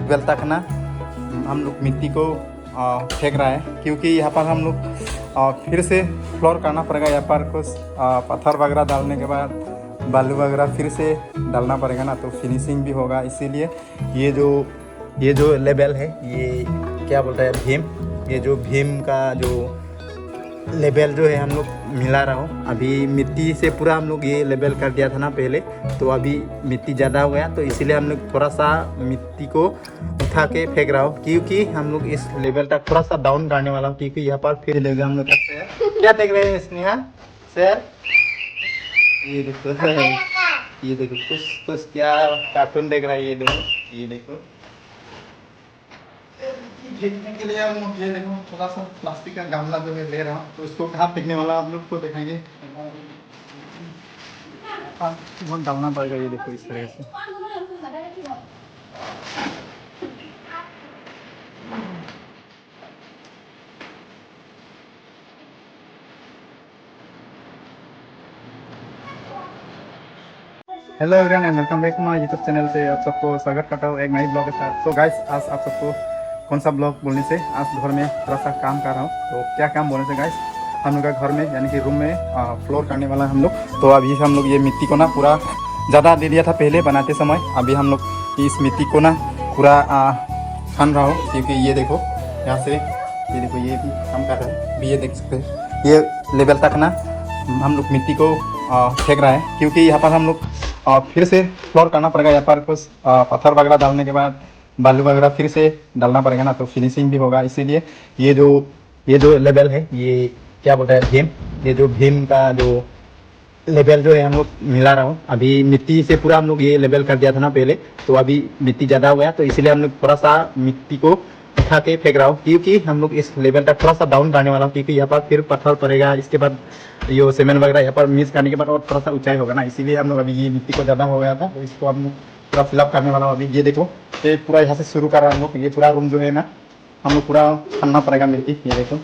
Twelve तक ना हम लोग मिट्टी को फेंक रहा है, क्योंकि यहाँ पर हम लोग फिर से फ्लोर करना पड़ेगा। यहाँ पर कुछ पत्थर वगैरह डालने के बाद बालू वगैरह फिर से डालना पड़ेगा ना, तो फिनिशिंग भी होगा। इसीलिए ये जो लेवल है, ये क्या बोलता है भीम, ये जो भीम का जो लेवल जो है हम लोग मिला रहा हूँ। अभी मिट्टी से पूरा हम लोग ये लेवल कर दिया था ना पहले, तो अभी मिट्टी ज़्यादा हो गया, तो इसीलिए हम लोग थोड़ा सा मिट्टी को उठा के फेंक रहा हूँ, क्योंकि हम लोग इस लेवल तक थोड़ा सा डाउन करने वाला हूँ, क्योंकि यहाँ पर फिर लेगा हम लोग करते हैं। क्या देख रहे हैं स्नेहा सर? ये देखो ये देखो कुछ कुछ क्या कार्टून देख रहा है ये देखो, ये देखो फेंकने के लिए हम लोग ये देखो थोड़ा सा प्लास्टिक का गमला जो है ले रहा हूँ, तो इसको कहाँ फेंकने वाला आप लोग को दिखाएंगे। बहुत डालना पड़ेगा, ये देखो इस तरह से। Hello everyone and welcome back to my YouTube channel पे आप सबको स्वागत करता हूँ एक नई ब्लॉग के साथ। तो गाइस आज आप सबको कौन सा ब्लॉग बोलने से, आज घर में थोड़ा सा काम कर रहा हूँ। तो क्या काम बोलने से गाइस, हम लोग का घर में यानी कि रूम में फ्लोर करने वाला है हम लोग। तो अभी हम लोग ये मिट्टी को ना पूरा ज़्यादा दे दिया था पहले बनाते समय। अभी हम लोग इस मिट्टी को ना पूरा खन रहा हूँ, क्योंकि ये देखो यहाँ से ये देखो ये भी काम कर रहा है। अभी ये देख सकते हैं ये लेवल तक ना हम लोग मिट्टी को फेंक रहा है, क्योंकि यहाँ पर हम लोग फिर से फ्लोर करना पड़ेगा। यहाँ पर कुछ पत्थर वगैरह डालने के बाद बालू वगैरह फिर से डालना पड़ेगा ना, तो फिनिशिंग भी होगा। इसीलिए ये जो लेवल है, ये क्या बोलता है भीम, ये जो भीम का जो लेवल जो है हम लोग मिला रहा हूँ। अभी मिट्टी से पूरा हम लोग ये लेवल कर दिया था ना पहले, तो अभी मिट्टी ज़्यादा हो गया, तो इसीलिए हम लोग थोड़ा सा मिट्टी को उठा के फेंक रहा हूँ, क्योंकि हम लोग इस लेवल तक थोड़ा सा डाउन करने वाला हूँ, क्योंकि यहाँ पर फिर पत्थर पड़ेगा। इसके बाद ये सीमेंट वगैरह यहाँ पर मिक्स करने के बाद और थोड़ा सा ऊंचाई होगा ना, इसीलिए हम लोग अभी ये मिट्टी को ज़्यादा हो गया था, तो इसको हम पूरा फिलअप करने वाला हूँ। अभी ये देखो ये पूरा यहाँ से शुरू कर रहा हूँ। ये पूरा रूम जो है ना हम लोग पूरा खनना पड़ेगा मिट्टी, ये देखो।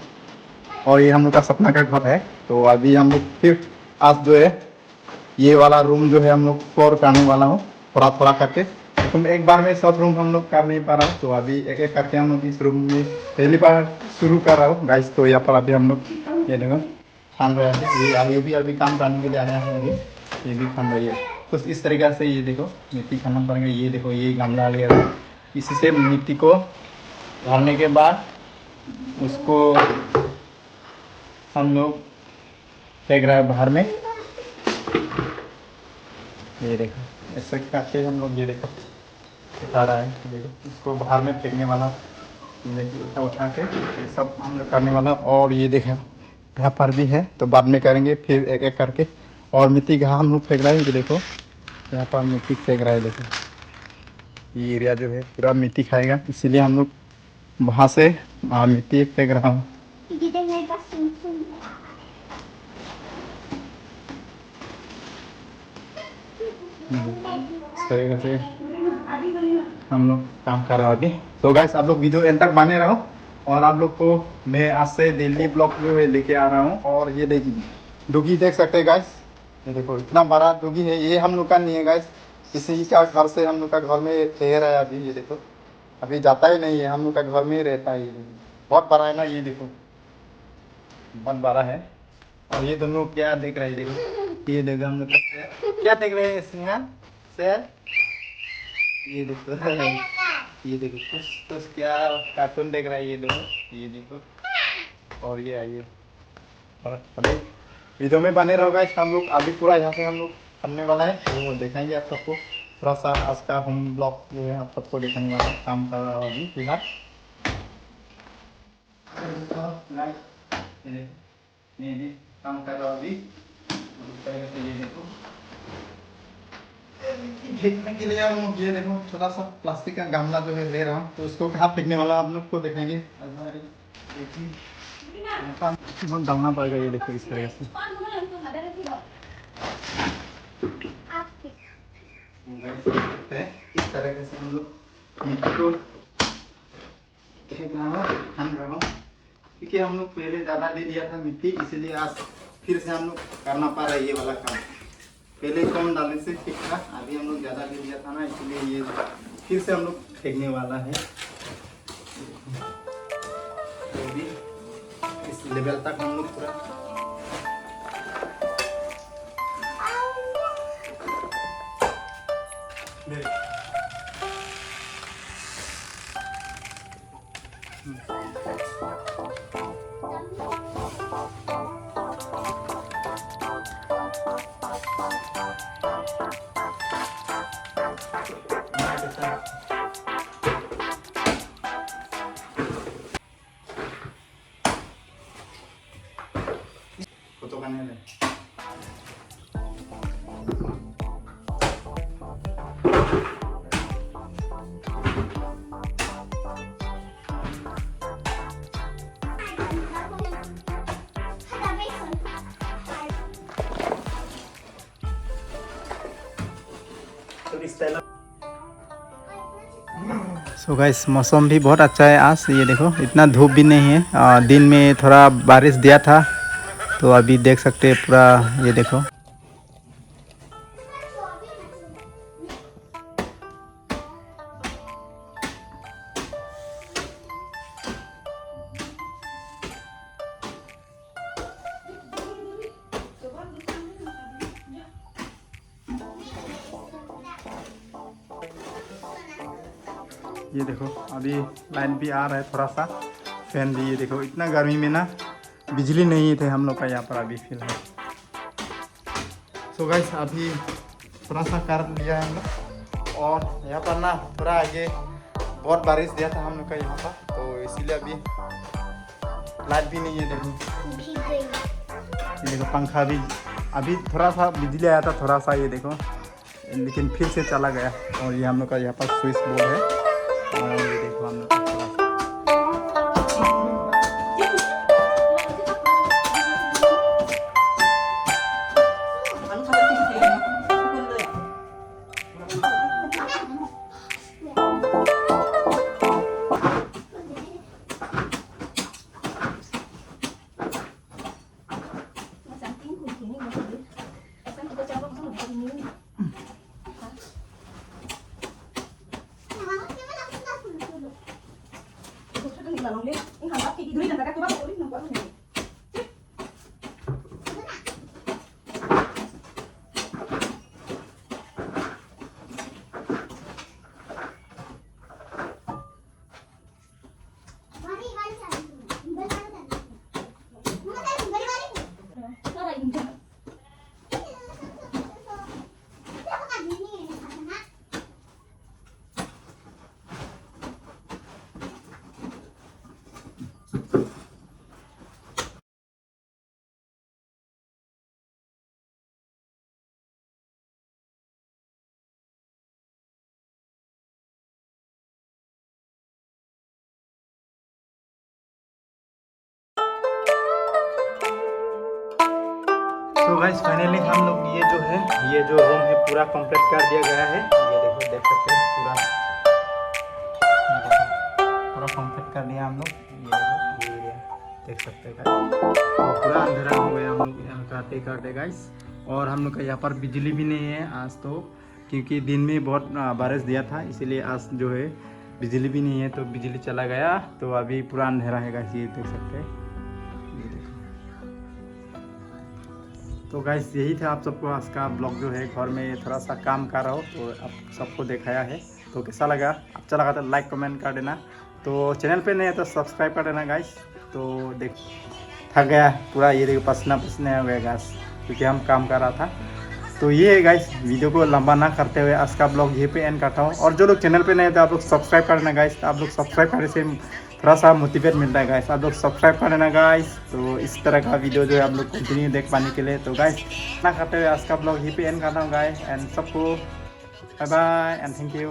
और ये हम लोग का सपना का घर है, तो अभी हम लोग फिर आज जो है ये वाला रूम जो है हम लोग फ्लोर करने वाला हूँ, थोड़ा थोड़ा करके। तुम एक बार में सब रूम हम लोग कर नहीं पा रहा हूँ, तो अभी एक एक करके हम लोग इस रूम में पहली बार शुरू कर रहा हूँ गाइस। तो यहाँ पर अभी हम लोग ये देखो खान रहे हैं, ये भी अभी काम करने के लिए आया है। अभी ये भी खान रही है कुछ इस तरीके से। ये देखो मिट्टी खाना पड़ेगा, ये देखो ये गमला ले रहा है, इसी से मिट्टी को भरने के बाद उसको हम लोग फेंक रहा है बाहर में। ये देखो ऐसे करके हम लोग ये देखो उठा रहा है, देखो इसको बाहर में फेंकने वाला, देखिए उठा के ये सब हम लोग करने वाला। और ये देखो यहाँ पर भी है, तो बाद में करेंगे फिर एक एक करके। और मिट्टी कहाँ हम लोग फेंक रहे हैं, ये देखो यहाँ पर मिट्टी फेंक रहा है। देखो ये एरिया जो है पूरा मिट्टी खाएगा, इसीलिए हम लोग वहाँ से मिट्टी फेंक रहा हूँ। इस तरीके से हम लोग काम कर रहे हैं अभी। तो गाइस आप लोग वीडियो एंड तक बने रहो, और आप लोग को मैं आज से दिल्ली ब्लॉग में लेके आ रहा हूँ। और ये देखिए डुगी देख सकते हैं गाइस, ये देखो इतना बड़ा डुगी है। ये हम लोग का नहीं है गाइस, किसी का घर से हम लोग का घर में ठहर है अभी। ये देखो अभी जाता ही नहीं है, हम लोग का घर में ही रहता है। ये बहुत बड़ा है ना, ये देखो बहुत बड़ा है। और ये दोनों क्या देख रहे हैं, देखो ये देखो हम लोग क्या देख रहे हैं स्नेहा सर? ये देखो ये देखो कुछ कुछ क्या कार्टून देख रहा है ये देखो, ये देखो। और ये आइए और अभी वीडियो में बने रहोगा। हम लोग अभी पूरा यहाँ से हम लोग करने वाला है, तो वो दिखाएंगे आप सबको। थोड़ा सा आज का होम ब्लॉग जो है आप सबको दिखाने वाला काम कर रहा हूँ अभी फिलहाल। ये काम कर रहा हूँ अभी, ये देखो फेंकने के लिए हम लोग ये देखो छोटा सा प्लास्टिक का गमला जो है ले रहा हूँ, तो उसको कहाँ फेंकने वाला आप लोग को दिखाएंगे। बहुत डालना पड़ेगा, ये देखो इस तरह से। इस तरह से हम लोग मिट्टी को फेंक रहा हूँ, खन रहा हूँ, क्योंकि हम लोग पहले ज़्यादा दे दिया था मिट्टी, इसीलिए आज फिर से हम लोग करना पा रहा है ये वाला काम। पहले कम डालने से ठीक था, अभी हम लोग ज़्यादा दे दिया था ना, इसलिए ये फिर से हम लोग फेंकने वाला है। तो भी इस लेवल तक हम लोग पूरा kotokannya deh. सो गाइस मौसम भी बहुत अच्छा है आज। ये देखो इतना धूप भी नहीं है। दिन में थोड़ा बारिश दिया था, तो अभी देख सकते हैं पूरा। ये देखो ये देखो अभी लाइन भी आ रहा है थोड़ा सा, फैन भी। ये देखो इतना गर्मी में ना बिजली नहीं थे हम लोग का यहाँ पर अभी फिलहाल। सो गाइस अभी थोड़ा सा कर लिया है हम लोग, और यहाँ पर ना थोड़ा आगे बहुत बारिश दिया था हम लोग का यहाँ पर, तो इसीलिए अभी लाइट भी नहीं है। देखो ये देखो पंखा भी अभी थोड़ा सा बिजली आया था थोड़ा सा, ये देखो, लेकिन फिर से चला गया। और ये हम लोग का यहाँ पर स्विच बोर्ड है, और ये देखो हम लोग तो गाइस फाइनली हम लोग ये जो रूम है पूरा कंप्लीट कर दिया गया है। ये देखो देख सकते हैं पूरा कंप्लीट कर दिया हम लोग। ये एरिया देख सकते हैं गाइस, तो पूरा अंधेरा हो गया हम लोग यहाँ काटे काटे गाइस। और हम लोग का यहाँ पर बिजली भी नहीं है आज, तो क्योंकि दिन में बहुत बारिश दिया था, इसीलिए आज जो है बिजली भी नहीं है, तो बिजली चला गया। तो अभी पूरा अंधेरा है गाइस, ये देख सकते हैं। तो गाइस यही था आप सबको आज का ब्लॉग, जो है घर में थोड़ा सा काम कर रहा हो तो आप सबको दिखाया है। तो कैसा लगा, अच्छा लगा तो लाइक कमेंट कर देना, तो चैनल पे नहीं है तो सब्सक्राइब कर देना गाइस। तो देख थक गया पूरा, ये देखो पसीना पसीना हो गया गाइस, क्योंकि हम काम कर रहा था। तो ये है गाइस, वीडियो को लंबा ना करते हुए आज का ब्लॉग यहीं पे एंड करता हूँ। और जो लोग चैनल पे नहीं है तो आप लोग सब्सक्राइब कर देना गाइस, आप लोग सब्सक्राइब करने से थोड़ा सा मोटिवेट मिलता है गाइस, आप लोग सब्सक्राइब कर देना गाइस। तो इस तरह का वीडियो जो है आप लोग कंटिन्यू देख पाने के लिए। तो गाइस ना करते हुए आज का ब्लॉग यहीं पे एंड करता हूँ गाइस, एंड सबको bye bye and thank you.